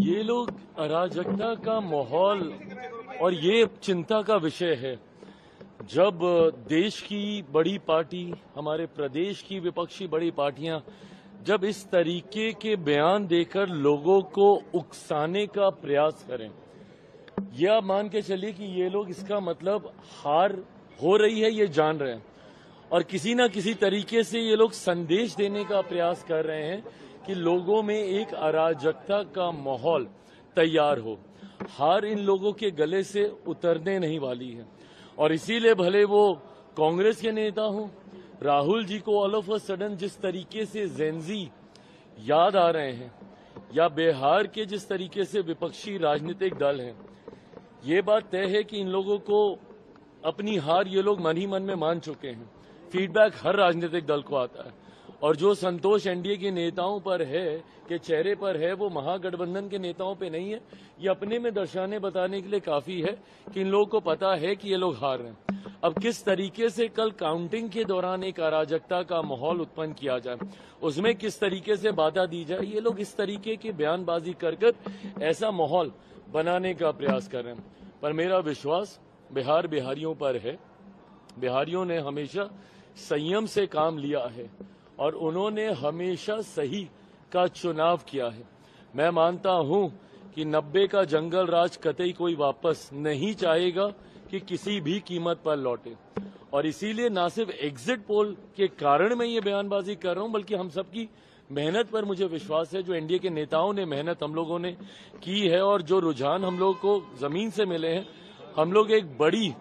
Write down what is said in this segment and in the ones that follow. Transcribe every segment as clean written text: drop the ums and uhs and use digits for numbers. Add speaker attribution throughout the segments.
Speaker 1: ये लोग अराजकता का माहौल और ये चिंता का विषय है। जब देश की बड़ी पार्टी, हमारे प्रदेश की विपक्षी बड़ी पार्टियां जब इस तरीके के बयान देकर लोगों को उकसाने का प्रयास करें, यह आप मान के चलिए कि ये लोग इसका मतलब हार हो रही है ये जान रहे हैं और किसी न किसी तरीके से ये लोग संदेश देने का प्रयास कर रहे हैं कि लोगों में एक अराजकता का माहौल तैयार हो। हार इन लोगों के गले से उतरने नहीं वाली है और इसीलिए भले वो कांग्रेस के नेता हों, राहुल जी को ऑल ऑफ अ सडन जिस तरीके से जेनजी याद आ रहे हैं या बिहार के जिस तरीके से विपक्षी राजनीतिक दल हैं, ये बात तय है कि इन लोगों को अपनी हार ये लोग मन ही मन में मान चुके हैं। फीडबैक हर राजनीतिक दल को आता है और जो संतोष एनडीए के नेताओं पर है, के चेहरे पर है, वो महागठबंधन के नेताओं पे नहीं है। ये अपने में दर्शाने बताने के लिए काफी है कि इन लोगों को पता है कि ये लोग हार रहे हैं। अब किस तरीके से कल काउंटिंग के दौरान एक अराजकता का माहौल उत्पन्न किया जाए, उसमें किस तरीके से बाधा दी जाए, ये लोग इस तरीके की बयानबाजी कर ऐसा माहौल बनाने का प्रयास कर रहे हैं। पर मेरा विश्वास बिहारियों पर है। बिहारियों ने हमेशा संयम से काम लिया है और उन्होंने हमेशा सही का चुनाव किया है। मैं मानता हूं कि 90 का जंगल राज कतई कोई वापस नहीं चाहेगा कि किसी भी कीमत पर लौटे और इसीलिए न सिर्फ एग्जिट पोल के कारण मैं ये बयानबाजी कर रहा हूं, बल्कि हम सबकी मेहनत पर मुझे विश्वास है। जो एनडीए के नेताओं ने मेहनत हम लोगों ने की है और जो रुझान हम लोग को जमीन से मिले हैं, हम लोग एक बड़ी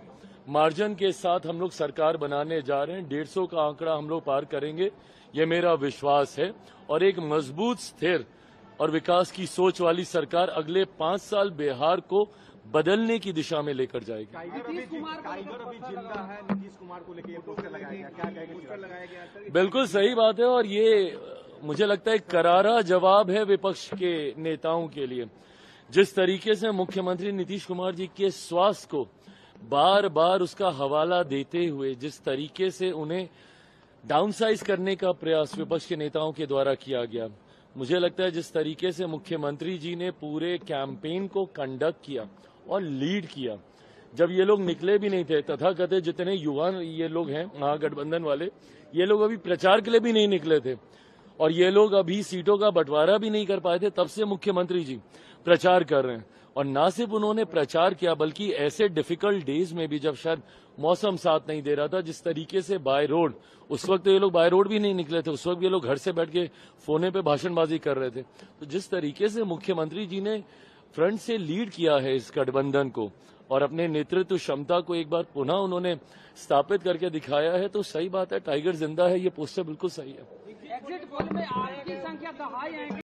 Speaker 1: मार्जिन के साथ हम लोग सरकार बनाने जा रहे हैं। 150 का आंकड़ा हम लोग पार करेंगे, ये मेरा विश्वास है और एक मजबूत, स्थिर और विकास की सोच वाली सरकार अगले 5 साल बिहार को बदलने की दिशा में लेकर जाएगी।
Speaker 2: टाइगर अभी जिंदा है, नीतीश कुमार को लेकर पोस्टर लगाया गया, क्या कहेंगे?
Speaker 1: बिल्कुल सही बात है और ये मुझे लगता है करारा जवाब है विपक्ष के नेताओं के लिए। जिस तरीके से मुख्यमंत्री नीतीश कुमार जी के स्वास्थ्य को बार बार उसका हवाला देते हुए जिस तरीके से उन्हें डाउनसाइज करने का प्रयास विपक्ष के नेताओं के द्वारा किया गया, मुझे लगता है जिस तरीके से मुख्यमंत्री जी ने पूरे कैंपेन को कंडक्ट किया और लीड किया, जब ये लोग निकले भी नहीं थे, तथाकथित जितने युवा ये लोग हैं महागठबंधन वाले, ये लोग अभी प्रचार के लिए भी नहीं निकले थे और ये लोग अभी सीटों का बंटवारा भी नहीं कर पाए थे, तब से मुख्यमंत्री जी प्रचार कर रहे हैं। और न सिर्फ उन्होंने प्रचार किया बल्कि ऐसे डिफिकल्ट डेज में भी जब शायद मौसम साथ नहीं दे रहा था, जिस तरीके से बाय रोड, उस वक्त ये लोग बाय रोड भी नहीं निकले थे, उस वक्त ये लोग घर से बैठ के फोने पे भाषणबाजी कर रहे थे। तो जिस तरीके से मुख्यमंत्री जी ने फ्रंट से लीड किया है इस गठबंधन को और अपने नेतृत्व क्षमता को एक बार पुनः उन्होंने स्थापित करके दिखाया है, तो सही बात है, टाइगर जिंदा है, ये पोस्टर बिल्कुल सही है।